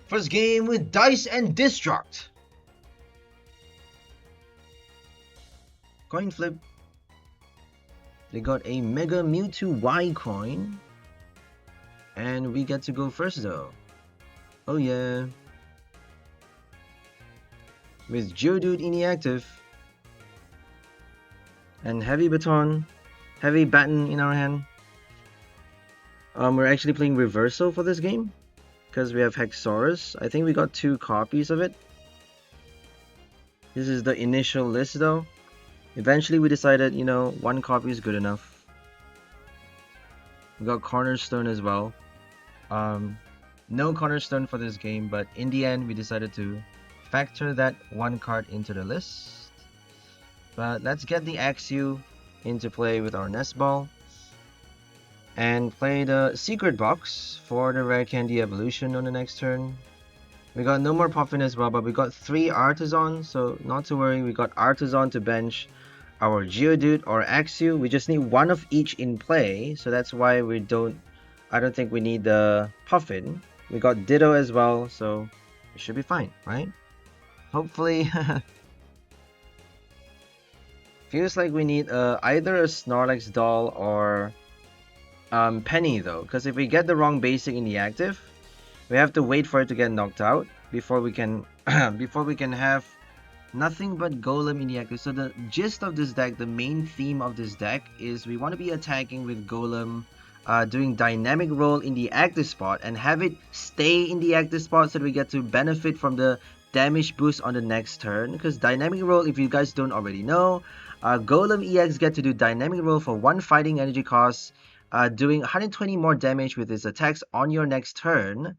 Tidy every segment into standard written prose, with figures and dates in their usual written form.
First game with Dice and Destruct. Coin flip. They got a Mega Mewtwo Y coin. And we get to go first though. Oh yeah. With Geodude inactive. And Heavy Baton in our hand. We're actually playing Reversal for this game. Because we have Haxorus. I think we got 2 copies of it. This is the initial list though. Eventually we decided, you know, 1 copy is good enough. We got Cornerstone as well. No Cornerstone for this game, but in the end we decided to factor that 1 card into the list. But let's get the Axew into play with our Nest Ball. And play the Secret Box for the Rare Candy evolution on the next turn. We got no more Puffin as well, but we got 3 Artazon, so not to worry. We got Artazon to bench our Geodude or Axew. We just need 1 of each in play, so that's why I don't think we need the Puffin. We got Ditto as well, so it should be fine, right? Hopefully. Feels like we need either a Snorlax doll or Penny though, because if we get the wrong basic in the active, we have to wait for it to get knocked out before we can have nothing but Golem in the active. So the gist of this deck, the main theme of this deck is we want to be attacking with Golem, doing dynamic roll in the active spot and have it stay in the active spot so that we get to benefit from the damage boost on the next turn. Because dynamic roll, if you guys don't already know, Golem EX get to do dynamic roll for 1 fighting energy cost, doing 120 more damage with its attacks on your next turn.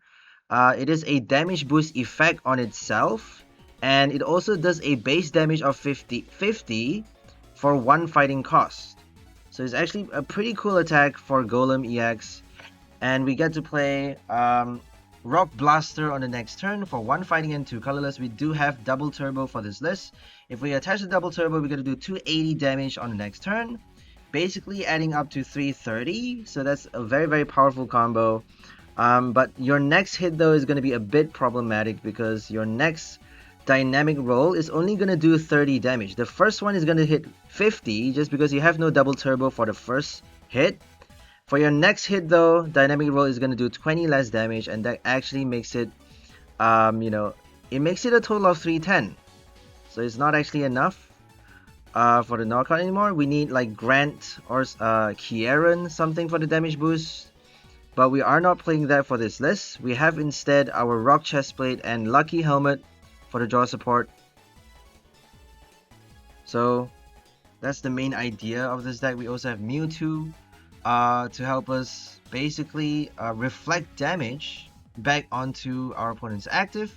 It is a damage boost effect on itself, and it also does a base damage of 50 for 1 fighting cost. So it's actually a pretty cool attack for Golem EX. And we get to play Rock Blaster on the next turn for 1 fighting and 2 colorless. We do have double turbo for this list. If we attach the double turbo, we're going to do 280 damage on the next turn, basically adding up to 330. So that's a very, very powerful combo. But your next hit though is going to be a bit problematic because your next dynamic roll is only going to do 30 damage. The first one is going to hit 50 just because you have no double turbo for the first hit. For your next hit though, dynamic roll is going to do 20 less damage, and that actually makes it, it makes it a total of 310. So it's not actually enough for the knockout anymore. We need like Grant or Kieran something for the damage boost. But we are not playing that for this list. We have instead our Rock Chestplate and Lucky Helmet for the draw support. So that's the main idea of this deck. We also have Mewtwo to help us basically reflect damage back onto our opponent's active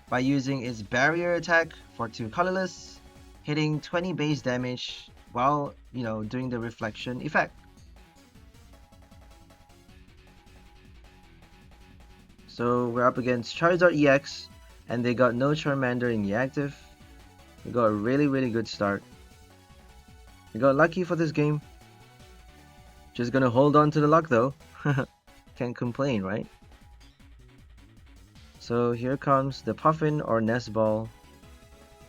by using its barrier attack for 2 colorless, hitting 20 base damage while, doing the reflection effect. So we're up against Charizard EX, and they got no Charmander in the active. We got a really, really good start. We got lucky for this game. Just gonna hold on to the luck though. Can't complain, right? So here comes the Puffin or Nest Ball.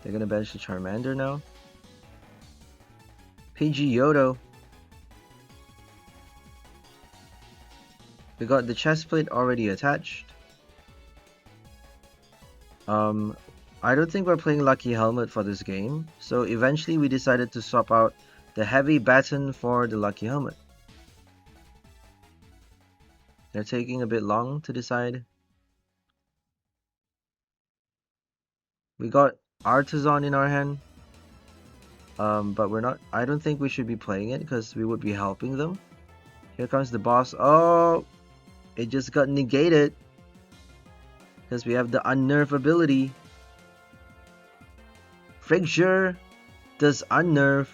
They're gonna bench the Charmander now. Pidgeotto. We got the chestplate already attached. I don't think we're playing Lucky Helmet for this game, so eventually we decided to swap out the Heavy Baton for the Lucky Helmet. They're taking a bit long to decide. We got Artazon in our hand, but I don't think we should be playing it because we would be helping them. Here comes the boss. Oh, it just got negated because we have the Unnerve ability. Fraxure does Unnerve,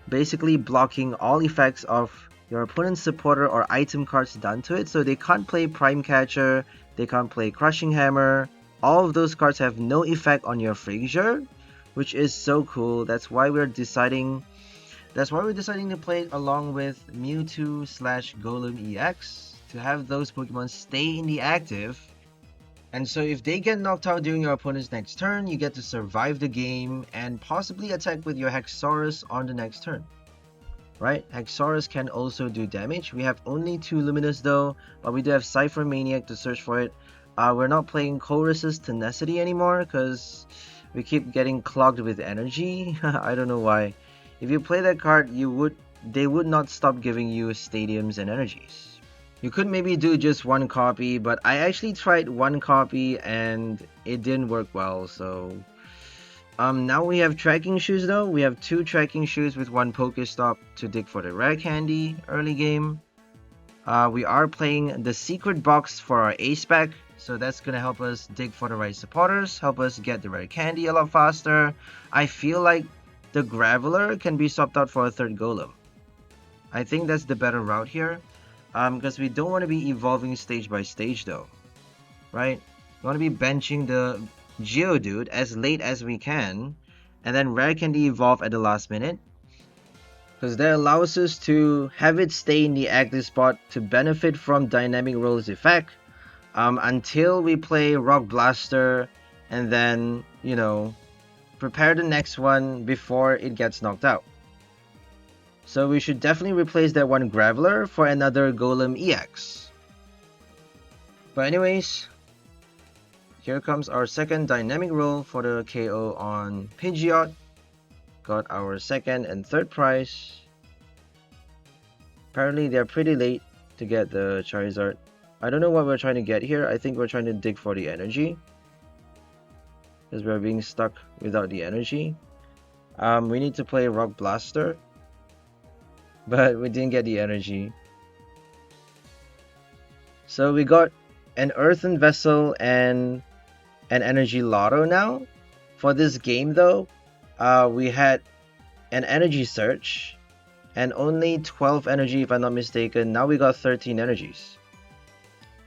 basically blocking all effects of your opponent's supporter or item cards done to it. So they can't play Prime Catcher, they can't play Crushing Hammer. All of those cards have no effect on your Fraxure, which is so cool. That's why we're deciding to play it along with Mewtwo / Golem EX to have those Pokemon stay in the active And so if they get knocked out during your opponent's next turn, you get to survive the game and possibly attack with your Haxorus on the next turn. Right? Haxorus can also do damage. We have only 2 Luminous though, but we do have Cypher Maniac to search for it. We're not playing Chorus's Tenacity anymore because we keep getting clogged with energy. I don't know why. If you play that card, they would not stop giving you stadiums and energies. You could maybe do just one copy, but I actually tried one copy and it didn't work well, so now we have Trekking Shoes though. We have 2 Trekking Shoes with 1 PokéStop to dig for the Rare Candy early game. We are playing the Secret Box for our Ace pack, so that's gonna help us dig for the right supporters, help us get the Rare Candy a lot faster. I feel like the Graveler can be swapped out for a 3rd Golem. I think that's the better route here, because we don't want to be evolving stage by stage though, right? We want to be benching the Geodude as late as we can, and then Rare Candy evolve at the last minute, because that allows us to have it stay in the active spot to benefit from Dynamic Roll's effect until we play Rock Blaster, and then, you know, prepare the next one before it gets knocked out. So we should definitely replace that one Graveler for another Golem EX. But anyways, here comes our second dynamic roll for the KO on Pidgeot. Got our 2nd and 3rd prize. Apparently they're pretty late to get the Charizard. I don't know what we're trying to get here. I think we're trying to dig for the energy, because we're being stuck without the energy. We need to play Rock Blaster, but we didn't get the energy. So we got an Earthen Vessel and an Energy Lotto now. For this game though, we had an Energy Search and only 12 energy if I'm not mistaken. Now we got 13 energies.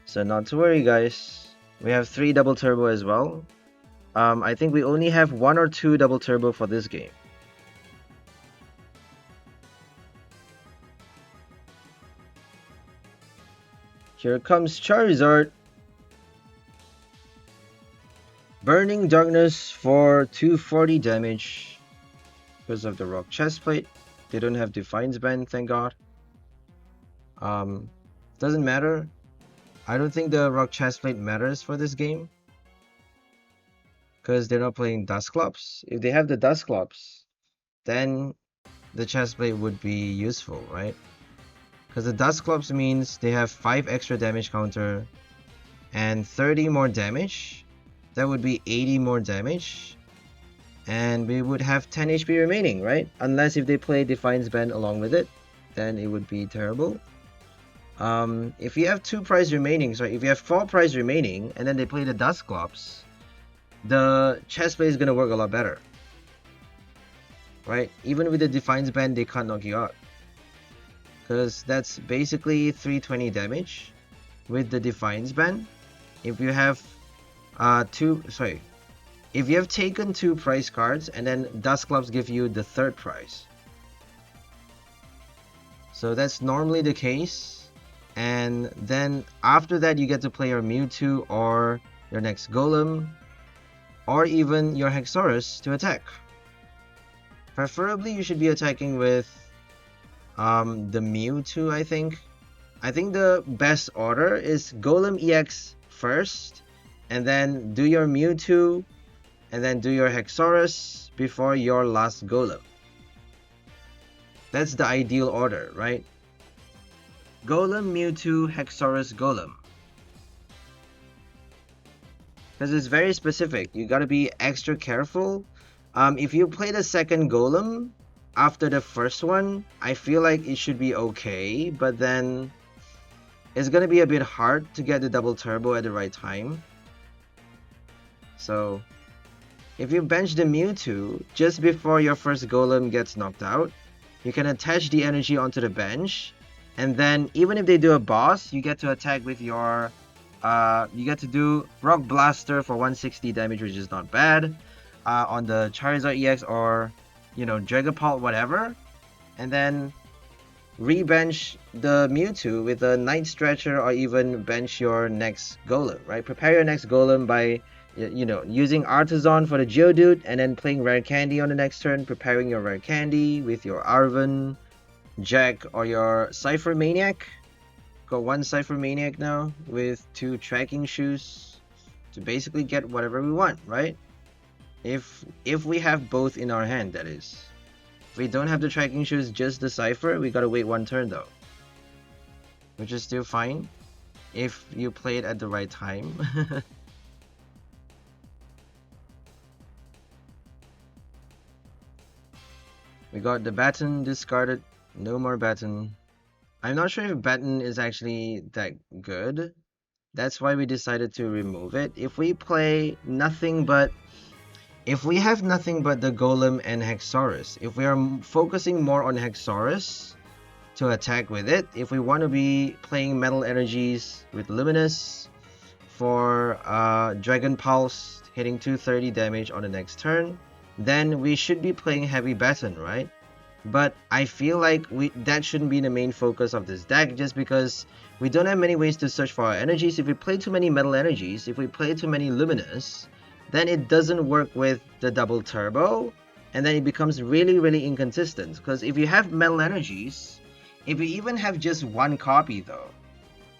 So not to worry guys, we have 3 double turbo as well. I think we only have 1 or 2 double turbo for this game. Here comes Charizard. Burning Darkness for 240 damage because of the Rock Chestplate. They don't have Defiance Band, thank god. Doesn't matter. I don't think the Rock Chestplate matters for this game, because they're not playing Dusclops. If they have the Dusclops, then the Chestplate would be useful, right? Because the Dusclops means they have 5 extra damage counter and 30 more damage. That would be 80 more damage. And we would have 10 HP remaining, right? Unless if they play Defiance Band along with it, then it would be terrible. If you have 2 prize remaining, sorry, if you have 4 prize remaining, and then they play the Dusclops, the Chestplate is going to work a lot better. Right? Even with the Defiance Band, they can't knock you out, because that's basically 320 damage with the Defiance Band. If you have if you have taken 2 prize cards and then Dusclops give you the 3rd prize. So that's normally the case. And then after that you get to play your Mewtwo or your next Golem or even your Haxorus to attack. Preferably you should be attacking with the Mewtwo, I think. I think the best order is Golem EX first, and then do your Mewtwo, and then do your Haxorus before your last Golem. That's the ideal order, right? Golem, Mewtwo, Haxorus, Golem. Because it's very specific. You gotta be extra careful. If you play the 2nd Golem after the 1st one, I feel like it should be okay, but then it's gonna be a bit hard to get the double turbo at the right time. So if you bench the Mewtwo just before your 1st Golem gets knocked out, you can attach the energy onto the bench, and then even if they do a boss, you get to attack with your you get to do Rock Blaster for 160 damage, which is not bad, on the Charizard EX or, you know, Dragapult, whatever. And then re-bench the Mewtwo with a Night Stretcher, or even bench your next Golem, right? Prepare your next Golem by, using Artazon for the Geodude and then playing Rare Candy on the next turn, preparing your Rare Candy with your Arven, Jacq, or your Cypher Maniac. Got one Cypher Maniac now with 2 Trekking Shoes to basically get whatever we want, right? If we have both in our hand, that is. If we don't have the Trekking Shoes, just the Cypher, we gotta wait 1 turn though. Which is still fine if you play it at the right time. We got the Baton discarded. No more Baton. I'm not sure if Baton is actually that good. That's why we decided to remove it. If we have nothing but the Golem and Haxorus, if we are focusing more on Haxorus to attack with it, if we want to be playing Metal Energies with Luminous for Dragon Pulse, hitting 230 damage on the next turn, then we should be playing Heavy Baton, right? But I feel like that shouldn't be the main focus of this deck, just because we don't have many ways to search for our energies. If we play too many Metal Energies, if we play too many Luminous, then it doesn't work with the double turbo, and then it becomes really, really inconsistent. Because if you have Metal Energies, if you even have just 1 copy though,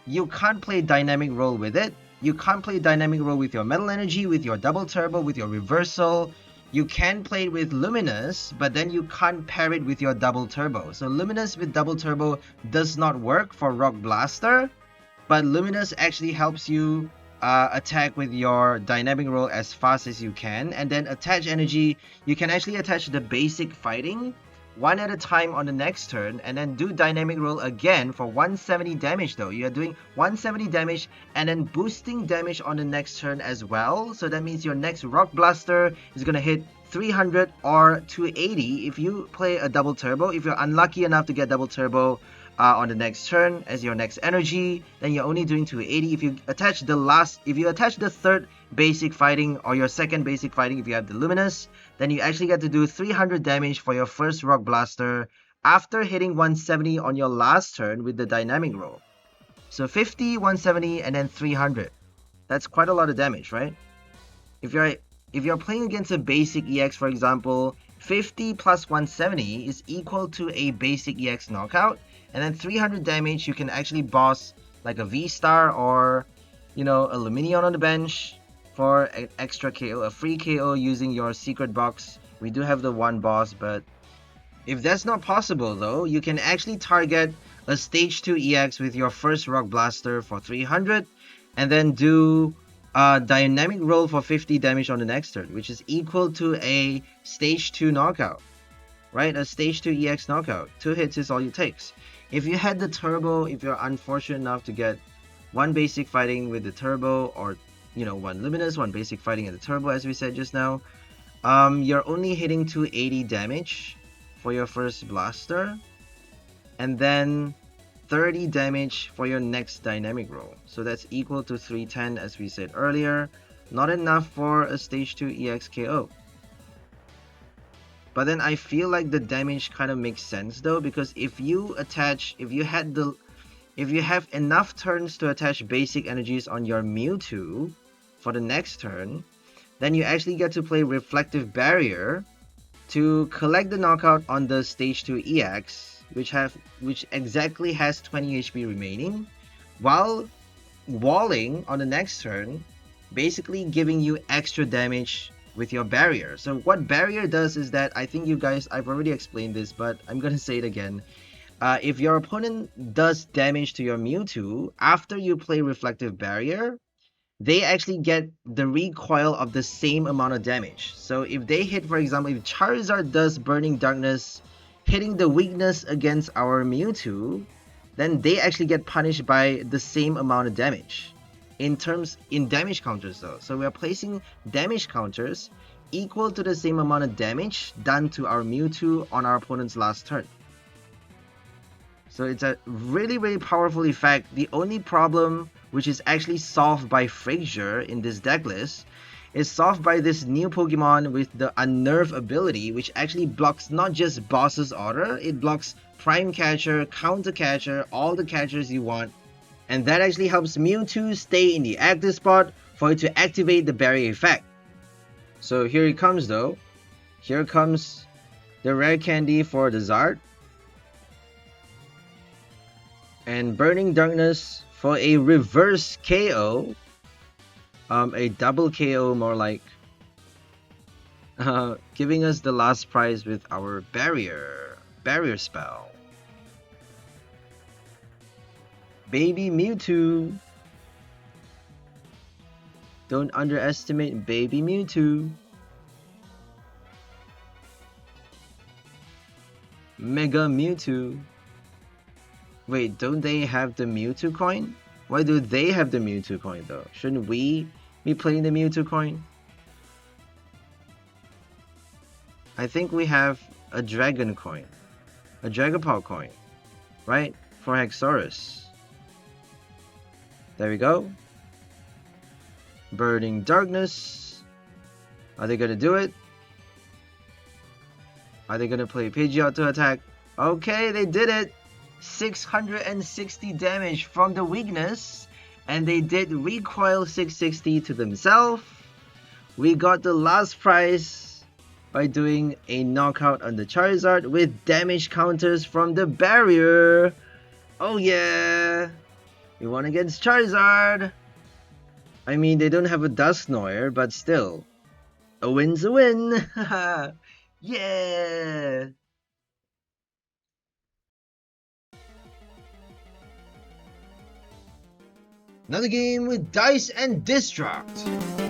you can't play Dynamic Roll with it. You can't play Dynamic Roll with your Metal Energy, with your double turbo, with your reversal. You can play it with Luminous, but then you can't pair it with your double turbo. So Luminous with double turbo does not work for Rock Blaster, but Luminous actually helps you attack with your Dynamic Roll as fast as you can, and then attach energy. You can actually attach the basic fighting 1 at a time on the next turn, and then do Dynamic Roll again for 170 damage though. You are doing 170 damage and then boosting damage on the next turn as well. So that means your next Rock Blaster is going to hit 300 or 280 if you play a double turbo. If you're unlucky enough to get double turbo on the next turn as your next energy, then you're only doing 280. If you attach the third basic fighting or your second basic fighting, if you have the Luminous, then you actually get to do 300 damage for your first Rock Blaster after hitting 170 on your last turn with the Dynamic Roll. So 50, 170, and then 300. That's quite a lot of damage, right? If you're playing against a basic EX, for example, 50 plus 170 is equal to a basic EX knockout, and then 300 damage, you can actually boss like a V-Star or, a Lumineon on the bench for an extra KO, a free KO using your Secret Box. We do have the 1 boss, but if that's not possible though, you can actually target a Stage 2 EX with your first Rock Blaster for 300, and then do a Dynamic Roll for 50 damage on the next turn, which is equal to a Stage 2 knockout, right? A Stage 2 EX knockout. 2 hits is all it takes. If you had the turbo, if you're unfortunate enough to get 1 basic fighting with the turbo, or 1 Luminous, 1 basic fighting at the turbo, as we said just now, you're only hitting 280 damage for your first blaster, and then 30 damage for your next Dynamic Roll. So that's equal to 310, as we said earlier. Not enough for a Stage 2 EX KO. But then I feel like the damage kind of makes sense though, because if you have enough turns to attach basic energies on your Mewtwo for the next turn, then you actually get to play Reflective Barrier to collect the knockout on the Stage 2 EX, which exactly has 20 HP remaining, while walling on the next turn, basically giving you extra damage with your barrier. So what barrier does is that, I think I've already explained this, but I'm gonna say it again. If your opponent does damage to your Mewtwo after you play Reflective Barrier, they actually get the recoil of the same amount of damage. So if they hit, for example, if Charizard does Burning Darkness, hitting the weakness against our Mewtwo, then they actually get punished by the same amount of damage. In damage counters though. So we are placing damage counters equal to the same amount of damage done to our Mewtwo on our opponent's last turn. So it's a really, really powerful effect. The only problem, which is actually solved by Fraxure in this deck list, is solved by this new Pokemon with the Unnerve ability, which actually blocks not just Boss's Order, it blocks Prime Catcher, Counter Catcher, all the catchers you want. And that actually helps Mewtwo stay in the active spot for it to activate the barrier effect. So here it comes though. Here comes the Rare Candy for the Zard. And Burning Darkness for a reverse KO. A double KO more like. Giving us the last prize with our barrier spell. Baby Mewtwo. Don't underestimate Baby Mewtwo. Mega Mewtwo. Wait, don't they have the Mewtwo coin? Why do they have the Mewtwo coin though? Shouldn't we be playing the Mewtwo coin? I think we have a Dragon coin. A Dragon Ball coin. Right? For Haxorus. There we go. Burning Darkness. Are they gonna do it? Are they gonna play Pidgeot to attack? Okay, they did it! 660 damage from the weakness. And they did recoil 660 to themselves. We got the last prize by doing a knockout on the Charizard with damage counters from the barrier. Oh yeah! We won against Charizard! I mean, they don't have a Dusknoir, but still. A win's a win! Yeah! Another game with Dice and Destruct.